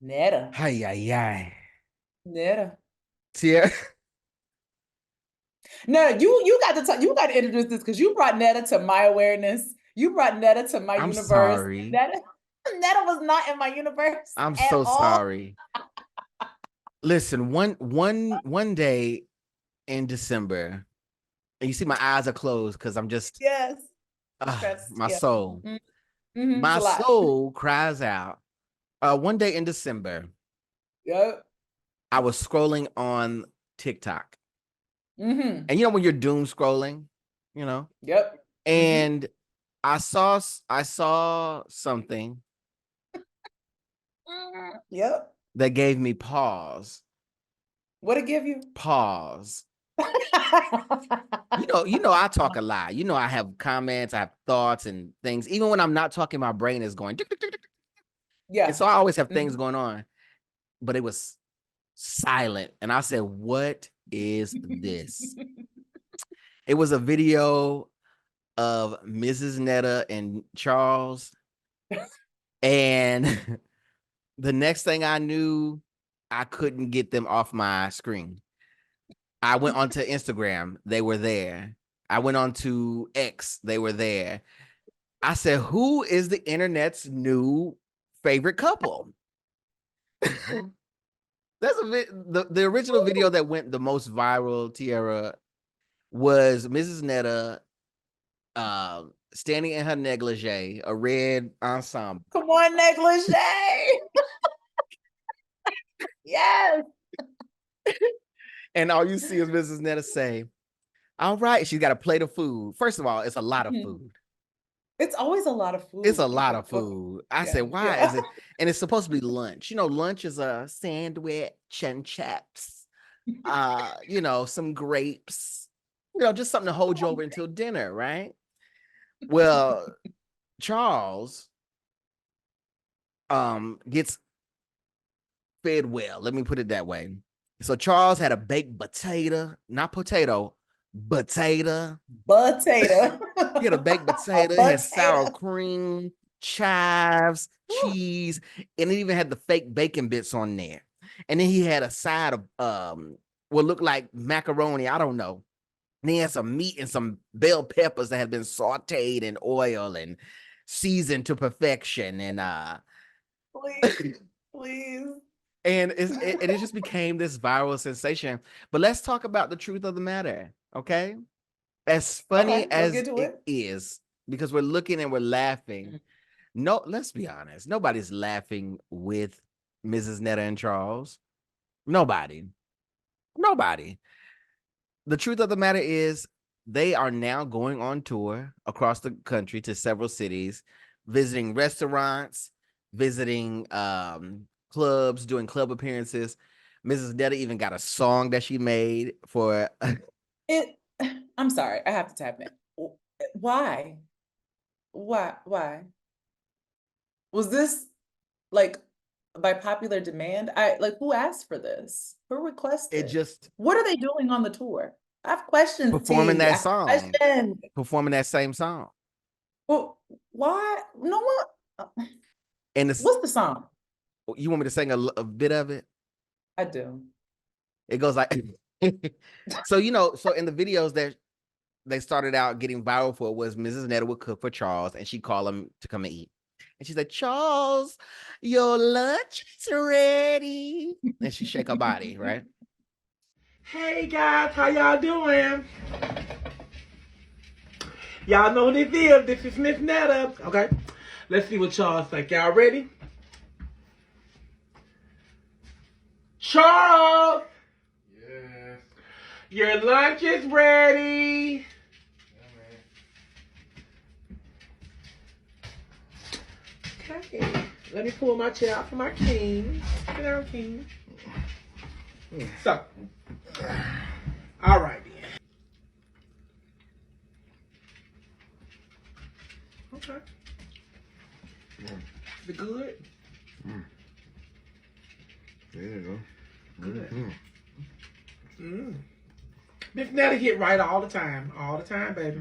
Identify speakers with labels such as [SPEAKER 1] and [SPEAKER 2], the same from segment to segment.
[SPEAKER 1] Netta.
[SPEAKER 2] Ay, ay, ay.
[SPEAKER 1] Netta.
[SPEAKER 2] Tiera.
[SPEAKER 1] No, you got to talk. You got to introduce this because you brought Netta to my awareness. You brought Netta to my
[SPEAKER 2] I'm
[SPEAKER 1] universe.
[SPEAKER 2] sorry.
[SPEAKER 1] Netta was not in my universe
[SPEAKER 2] I'm
[SPEAKER 1] at
[SPEAKER 2] so
[SPEAKER 1] all.
[SPEAKER 2] sorry. Listen, one day in December, and you see my eyes are closed because I'm just my soul.
[SPEAKER 1] Mm-hmm.
[SPEAKER 2] My soul cries out. One day in December,
[SPEAKER 1] yep,
[SPEAKER 2] I was scrolling on TikTok.
[SPEAKER 1] Mm-hmm.
[SPEAKER 2] And you know when you're doom scrolling, you know?
[SPEAKER 1] Yep.
[SPEAKER 2] And I saw something
[SPEAKER 1] Yep.
[SPEAKER 2] that gave me pause.
[SPEAKER 1] What'd it give you?
[SPEAKER 2] Pause. You know, I talk a lot. You know, I have comments, I have thoughts and things. Even when I'm not talking, my brain is going.
[SPEAKER 1] Yeah.
[SPEAKER 2] And so I always have things going on. But it was silent. And I said, what is this? It was a video of Mrs. Netta and Charles. And the next thing I knew, I couldn't get them off my screen. I went onto Instagram. They were there. I went on to X. They were there. I said, who is the internet's new favorite couple? That's the original video that went the most viral, Tiera, was Mrs. Netta standing in her negligee, a red ensemble.
[SPEAKER 1] Come on, negligee. Yes.
[SPEAKER 2] And all you see is Mrs. Netta say, all right, she's got a plate of food. First of all, it's a lot of food.
[SPEAKER 1] It's always a lot of food.
[SPEAKER 2] It's a lot of food. I said, why is it? And it's supposed to be lunch. You know, lunch is a sandwich and chips, you know, some grapes, you know, just something to hold you over until dinner, right? Well, Charles gets fed well. Let me put it that way. So Charles had a baked potato, not potato, potato. He had a baked potato, had sour cream, chives, cheese, and it even had the fake bacon bits on there. And then he had a side of what looked like macaroni, I don't know. And he had some meat and some bell peppers that had been sauteed in oil and seasoned to perfection. And
[SPEAKER 1] please.
[SPEAKER 2] And it just became this viral sensation. But let's talk about the truth of the matter, okay? As funny as it is, because we're looking and we're laughing. No, let's be honest. Nobody's laughing with Mrs. Netta and Charles. Nobody. The truth of the matter is they are now going on tour across the country to several cities, visiting restaurants, visiting clubs, doing club appearances. Mrs. Netta even got a song that she made for
[SPEAKER 1] it. I'm sorry, I have to tap in. Why? Was this like by popular demand? Who asked for this? Who requested?
[SPEAKER 2] It just.
[SPEAKER 1] What are they doing on the tour? I have questions.
[SPEAKER 2] Performing that song. Performing that same song.
[SPEAKER 1] Well, why? No one.
[SPEAKER 2] And
[SPEAKER 1] what's the song?
[SPEAKER 2] You want me to sing a bit of it?
[SPEAKER 1] I do.
[SPEAKER 2] It goes like, so you know, so in the videos that they started out getting viral for was Mrs. Netta would cook for Charles, and she'd call him to come and eat. And she's like, Charles, your lunch is ready. And she shake her body, right?
[SPEAKER 3] Hey guys, how y'all doing? Y'all know who this is. This is Miss Netta. Okay, let's see what Charles think. Y'all ready? Charles!
[SPEAKER 4] Yes.
[SPEAKER 3] Your lunch is ready. Yeah, okay, let me pull my chair out for my king. Sit down, king. So, all right then. Okay. Is it good?
[SPEAKER 4] There you go.
[SPEAKER 3] Good. Miss Netta get right all the time, baby.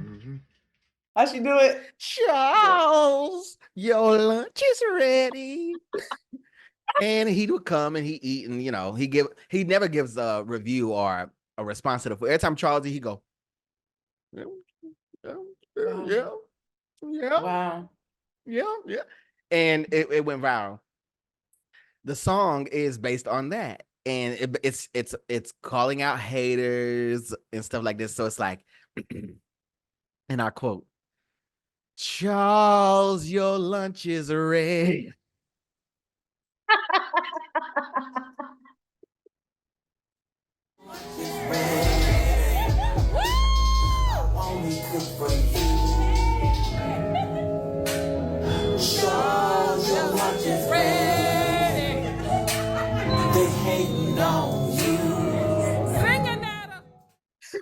[SPEAKER 1] How she do it?
[SPEAKER 2] Charles, your lunch is ready. And he would come and he eat, and he never gives a review or a response to the food. Every time Charles eat, he go, yeah, yeah, yeah, yeah,
[SPEAKER 1] Wow.
[SPEAKER 2] yeah, yeah. And it went viral. The song is based on that. And it's calling out haters and stuff like this. So it's like, and I quote, Charles, your lunch is ready.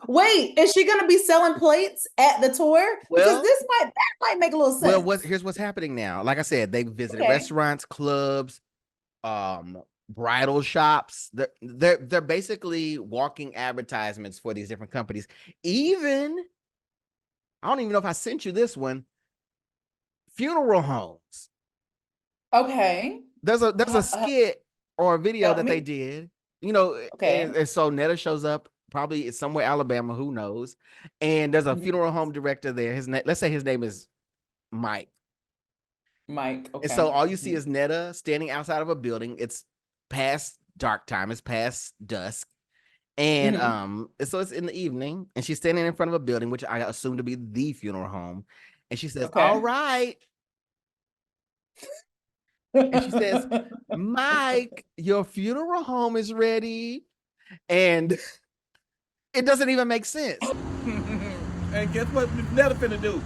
[SPEAKER 1] Wait, is she gonna be selling plates at the tour? Because
[SPEAKER 2] Well,
[SPEAKER 1] that might make a little sense.
[SPEAKER 2] Well, here's what's happening now. Like I said, they visited
[SPEAKER 1] Okay.
[SPEAKER 2] restaurants, clubs, bridal shops. They're basically walking advertisements for these different companies. Even, I don't even know if I sent you this one. Funeral homes.
[SPEAKER 1] Okay.
[SPEAKER 2] There's a skit or a video that they
[SPEAKER 1] me.
[SPEAKER 2] did.
[SPEAKER 1] Okay.
[SPEAKER 2] And so Netta shows up. Probably it's somewhere Alabama, who knows? And there's a funeral home director there. Let's say his name is Mike.
[SPEAKER 1] Okay.
[SPEAKER 2] And so all you see is Netta standing outside of a building. It's past dark time. It's past dusk. And so it's in the evening, and she's standing in front of a building, which I assume to be the funeral home. And she says, all right. And she says, Mike, your funeral home is ready. And it doesn't even make sense.
[SPEAKER 5] And guess what Netta finna do?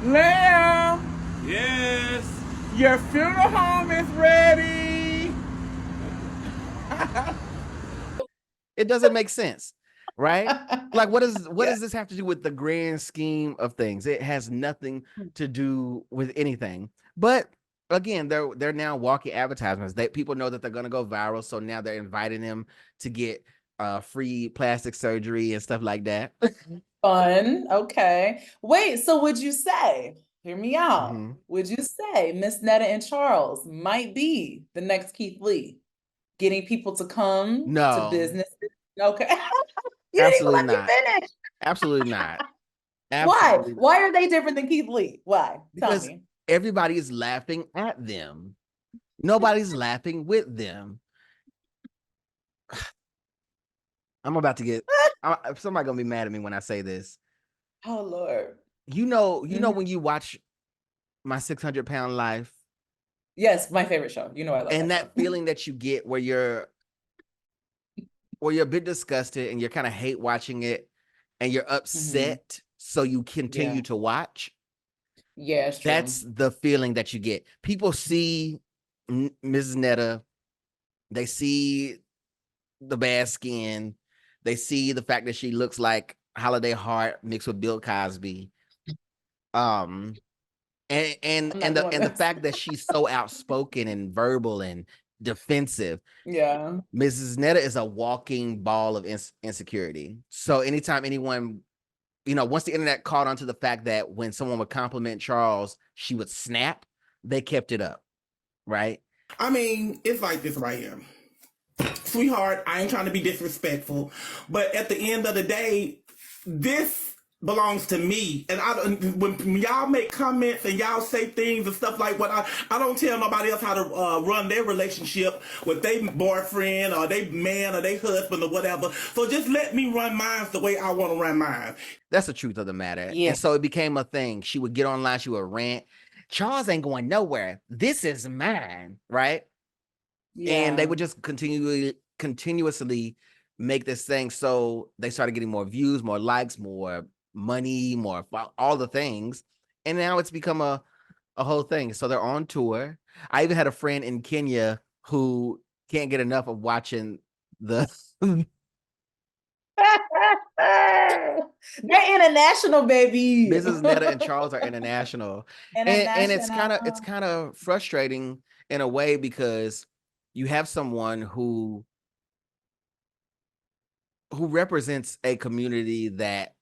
[SPEAKER 3] Lamb,
[SPEAKER 5] Yes.
[SPEAKER 3] your funeral home is ready.
[SPEAKER 2] It doesn't make sense, right? Like, what does this have to do with the grand scheme of things? It has nothing to do with anything. But again, they're now walking advertisements. People know that they're gonna go viral, so now they're inviting them to get free plastic surgery and stuff like that.
[SPEAKER 1] Fun. Okay. Wait, so would you say, hear me out, would you say Miss Netta and Charles might be the next Keith Lee? Getting people to come to businesses? Okay. You
[SPEAKER 2] Absolutely
[SPEAKER 1] didn't even let me finish.
[SPEAKER 2] Absolutely not.
[SPEAKER 1] Why? Why are they different than Keith Lee? Why?
[SPEAKER 2] Because
[SPEAKER 1] Tell me.
[SPEAKER 2] everybody is laughing at them. Nobody's laughing with them. I'm about to get somebody gonna be mad at me when I say this.
[SPEAKER 1] Oh Lord.
[SPEAKER 2] You know when you watch My 600-Pound Life.
[SPEAKER 1] Yes, my favorite show. You know I love
[SPEAKER 2] and that
[SPEAKER 1] show.
[SPEAKER 2] feeling that you get where you're a bit disgusted and you're kind of hate watching it and you're upset, so you continue to watch.
[SPEAKER 1] Yeah, it's true.
[SPEAKER 2] That's the feeling that you get. People see Mrs. Netta, they see the bad skin, they see the fact that she looks like Holiday Hart mixed with Bill Cosby. And the fact that she's so outspoken and verbal and defensive.
[SPEAKER 1] Yeah.
[SPEAKER 2] Mrs. Netta is a walking ball of insecurity. So anytime anyone, once the internet caught on to the fact that when someone would compliment Charles, she would snap, they kept it up, right?
[SPEAKER 3] I mean, it's like this right here. Sweetheart, I ain't trying to be disrespectful, but at the end of the day, this belongs to me. And when y'all make comments and y'all say things and stuff like what, I don't tell nobody else how to run their relationship with their boyfriend or their man or their husband or whatever. So just let me run mine the way I want to run mine.
[SPEAKER 2] That's the truth of the matter.
[SPEAKER 1] Yeah.
[SPEAKER 2] And so it became a thing. She would get online, she would rant. Charles ain't going nowhere. This is mine, right? Yeah. And they would just continuously make this thing. So they started getting more views, more likes, more money, more all the things. And now it's become a whole thing. So they're on tour. I even had a friend in Kenya who can't get enough of watching the
[SPEAKER 1] they're international, baby.
[SPEAKER 2] Mrs. Netta and Charles are international. And it's kind of frustrating in a way, because you have someone who represents a community that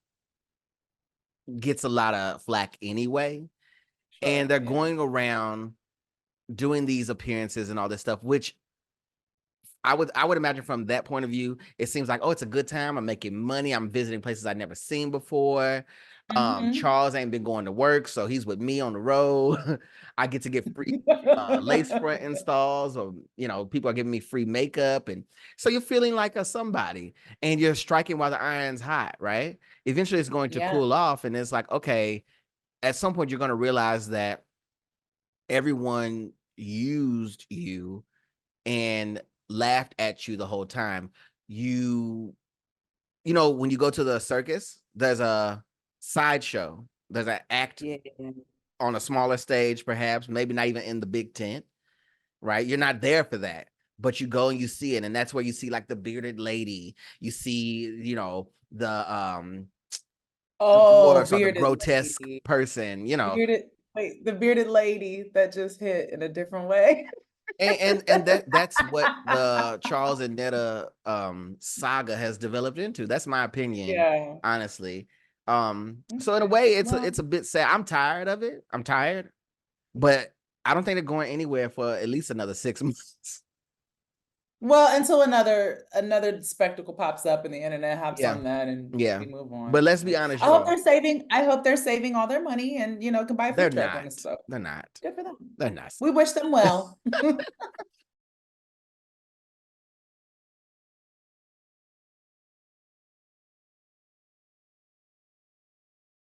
[SPEAKER 2] gets a lot of flack anyway. and they're going around doing these appearances and all this stuff, which I would imagine from that point of view, it seems like, oh, it's a good time. I'm making money. I'm visiting places I've never seen before. Charles ain't been going to work, so he's with me on the road. I get to get free lace front installs, or people are giving me free makeup, and so you're feeling like a somebody, and you're striking while the iron's hot, right? Eventually, it's going to cool off, and it's like, okay, at some point, you're going to realize that everyone used you and laughed at you the whole time. When you go to the circus, there's a sideshow. There's an act on a smaller stage, perhaps, maybe not even in the big tent, right? You're not there for that, but you go and you see it. And that's where you see like the bearded lady. You see, the dwarfs or the grotesque person,
[SPEAKER 1] the bearded lady that just hit in a different way.
[SPEAKER 2] and that's what the Charles and Netta saga has developed into. That's my opinion, honestly. So in a way, it's a bit sad. I'm tired of it. I'm tired, but I don't think they're going anywhere for at least another 6 months.
[SPEAKER 1] Well, until another spectacle pops up and the internet hops on that, and we move on.
[SPEAKER 2] But let's be honest,
[SPEAKER 1] I hope they're saving all their money and can buy a food truck on the stove.
[SPEAKER 2] They're not.
[SPEAKER 1] Good for them.
[SPEAKER 2] They're not.
[SPEAKER 1] We wish them well.